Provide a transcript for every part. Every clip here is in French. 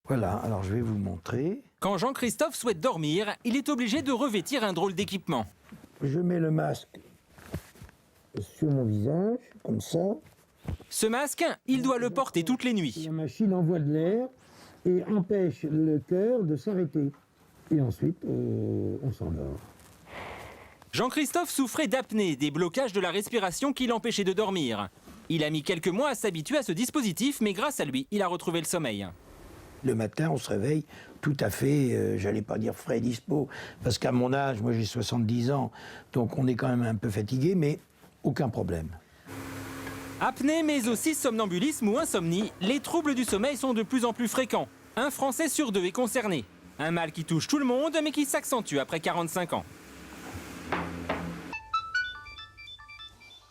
Voilà, alors je vais vous montrer. Quand Jean-Christophe souhaite dormir, il est obligé de revêtir un drôle d'équipement. Je mets le masque sur mon visage, comme ça. Ce masque, il doit le porter toutes les nuits. La machine envoie de l'air et empêche le cœur de s'arrêter. Et ensuite, on s'endort. Jean-Christophe souffrait d'apnée, des blocages de la respiration qui l'empêchaient de dormir. Il a mis quelques mois à s'habituer à ce dispositif, mais grâce à lui, il a retrouvé le sommeil. Le matin, on se réveille tout à fait, j'allais pas dire frais et dispo, parce qu'à mon âge, moi j'ai 70 ans, donc on est quand même un peu fatigué, mais aucun problème. Apnée, mais aussi somnambulisme ou insomnie, les troubles du sommeil sont de plus en plus fréquents. Un Français sur 2 est concerné. Un mal qui touche tout le monde, mais qui s'accentue après 45 ans.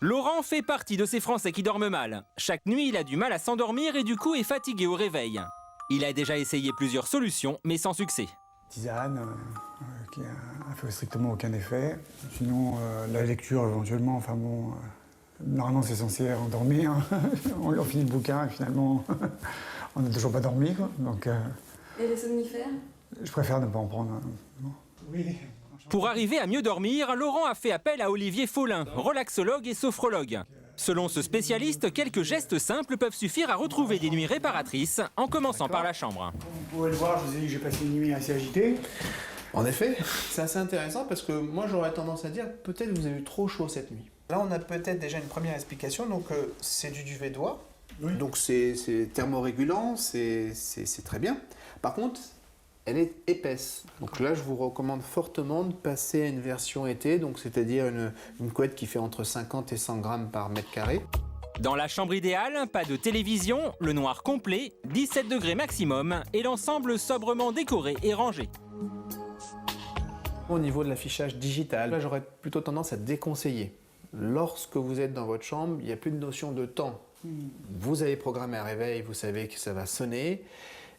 Laurent fait partie de ces Français qui dorment mal. Chaque nuit, il a du mal à s'endormir et du coup est fatigué au réveil. Il a déjà essayé plusieurs solutions, mais sans succès. Tisane, qui a fait strictement aucun effet. Sinon, la lecture éventuellement, enfin bon, normalement c'est censé endormir. On finit le bouquin et finalement, on n'a toujours pas dormi, quoi. Donc, et les somnifères? Je préfère ne pas en prendre. Non. Oui. Pour arriver à mieux dormir, Laurent a fait appel à Olivier Follin, relaxologue et sophrologue. Selon ce spécialiste, quelques gestes simples peuvent suffire à retrouver des nuits réparatrices, en commençant par la chambre. Comme vous pouvez le voir, je vous ai dit que j'ai passé une nuit assez agitée. En effet, c'est assez intéressant parce que moi j'aurais tendance à dire peut-être vous avez eu trop chaud cette nuit. Là on a peut-être déjà une première explication, donc c'est du duvet d'oie, oui. Donc c'est thermorégulant, c'est très bien. Par contre, elle est épaisse. Donc là je vous recommande fortement de passer à une version été, donc c'est-à-dire une couette qui fait entre 50 et 100 grammes par mètre carré. Dans la chambre idéale, pas de télévision, le noir complet, 17 degrés maximum et l'ensemble sobrement décoré et rangé. Au niveau de l'affichage digital, là j'aurais plutôt tendance à déconseiller. Lorsque vous êtes dans votre chambre, il n'y a plus de notion de temps. Vous avez programmé un réveil, vous savez que ça va sonner.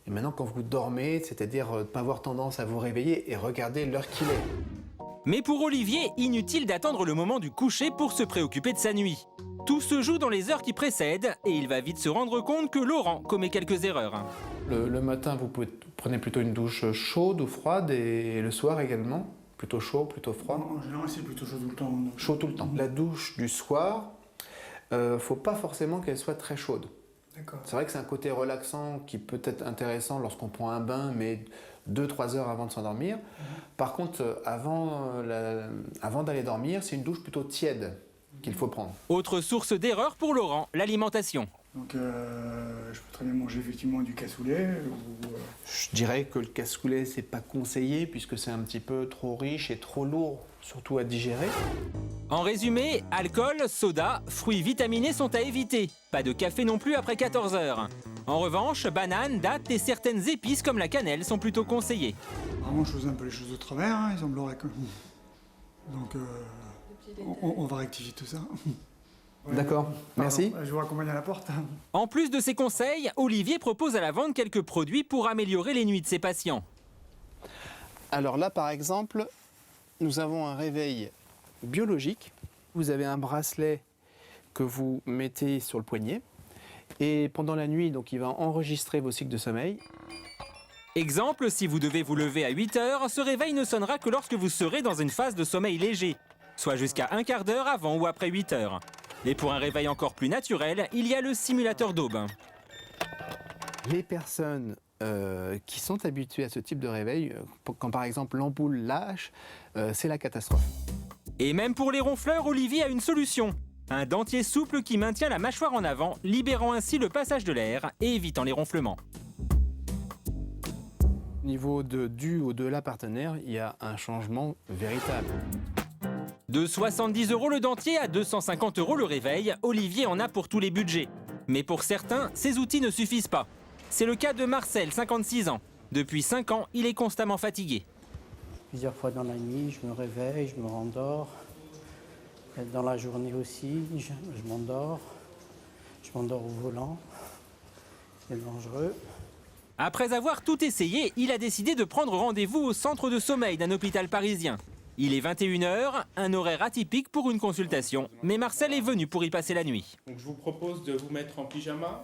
Et maintenant quand vous dormez, c'est-à-dire ne pas avoir tendance à vous réveiller et regarder l'heure qu'il est. Mais pour Olivier, inutile d'attendre le moment du coucher pour se préoccuper de sa nuit. Tout se joue dans les heures qui précèdent et il va vite se rendre compte que Laurent commet quelques erreurs. Le matin, vous prenez plutôt une douche chaude ou froide et le soir également? Plutôt chaud, plutôt froid? En général, c'est plutôt chaud tout le temps. Donc... Chaud tout le temps. La douche du soir, faut pas forcément qu'elle soit très chaude. C'est vrai que c'est un côté relaxant qui peut être intéressant lorsqu'on prend un bain, mais 2-3 heures avant de s'endormir. Par contre, avant d'aller dormir, c'est une douche plutôt tiède qu'il faut prendre. Autre source d'erreur pour Laurent, l'alimentation. Donc je peux très bien manger effectivement du cassoulet ou... Je dirais que le cassoulet, c'est pas conseillé puisque c'est un petit peu trop riche et trop lourd, surtout à digérer. En résumé, alcool, soda, fruits vitaminés sont à éviter. Pas de café non plus après 14 heures. En revanche, bananes, dattes et certaines épices comme la cannelle sont plutôt conseillées. Vraiment, je faisais un peu les choses de travers, hein, il semblerait que... Donc on va rectifier tout ça. Ouais, d'accord, merci. Je vous raccompagne à la porte. En plus de ces conseils, Olivier propose à la vente quelques produits pour améliorer les nuits de ses patients. Alors là, par exemple, nous avons un réveil biologique. Vous avez un bracelet que vous mettez sur le poignet et pendant la nuit, donc, il va enregistrer vos cycles de sommeil. Exemple, si vous devez vous lever à 8 heures, ce réveil ne sonnera que lorsque vous serez dans une phase de sommeil léger, soit jusqu'à un quart d'heure avant ou après 8 heures. Et pour un réveil encore plus naturel, il y a le simulateur d'aube. Les personnes qui sont habituées à ce type de réveil, quand par exemple l'ampoule lâche, c'est la catastrophe. Et même pour les ronfleurs, Olivier a une solution. Un dentier souple qui maintient la mâchoire en avant, libérant ainsi le passage de l'air et évitant les ronflements. Au niveau du ou de la partenaire, il y a un changement véritable. De 70 € le dentier à 250 € le réveil, Olivier en a pour tous les budgets. Mais pour certains, ces outils ne suffisent pas. C'est le cas de Marcel, 56 ans. Depuis 5 ans, il est constamment fatigué. Plusieurs fois dans la nuit, je me réveille, je me rendors. Dans la journée aussi, je m'endors. Je m'endors au volant. C'est dangereux. Après avoir tout essayé, il a décidé de prendre rendez-vous au centre de sommeil d'un hôpital parisien. Il est 21 h, un horaire atypique pour une consultation, mais Marcel est venu pour y passer la nuit. Donc je vous propose de vous mettre en pyjama.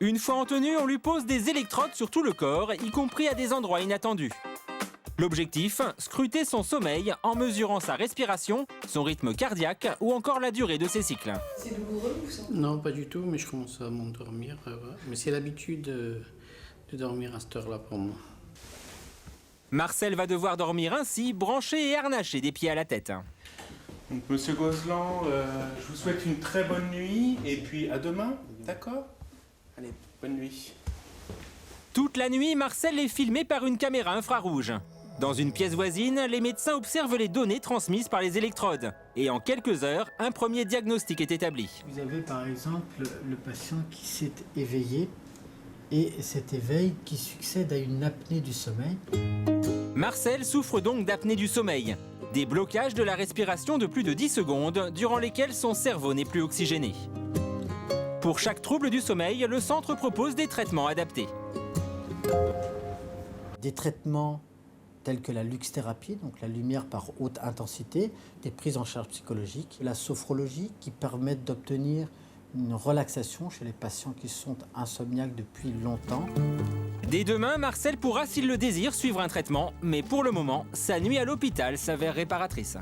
Une fois en tenue, on lui pose des électrodes sur tout le corps, y compris à des endroits inattendus. L'objectif, scruter son sommeil en mesurant sa respiration, son rythme cardiaque ou encore la durée de ses cycles. C'est douloureux ou ça? Non, pas du tout, mais je commence à m'endormir. Mais c'est l'habitude de dormir à cette heure-là pour moi. Marcel va devoir dormir ainsi, branché et harnaché des pieds à la tête. Donc, Monsieur Gozlan, je vous souhaite une très bonne nuit et puis à demain, d'accord? Allez, bonne nuit. Toute la nuit, Marcel est filmé par une caméra infrarouge. Dans une pièce voisine, les médecins observent les données transmises par les électrodes. Et en quelques heures, un premier diagnostic est établi. Vous avez par exemple le patient qui s'est éveillé et cet éveil qui succède à une apnée du sommeil. Marcel souffre donc d'apnée du sommeil, des blocages de la respiration de plus de 10 secondes durant lesquels son cerveau n'est plus oxygéné. Pour chaque trouble du sommeil, le centre propose des traitements adaptés. Des traitements tels que la luxthérapie, donc la lumière par haute intensité, des prises en charge psychologiques, la sophrologie qui permettent d'obtenir une relaxation chez les patients qui sont insomniaques depuis longtemps. Dès demain, Marcel pourra, s'il le désire, suivre un traitement, mais pour le moment, sa nuit à l'hôpital s'avère réparatrice.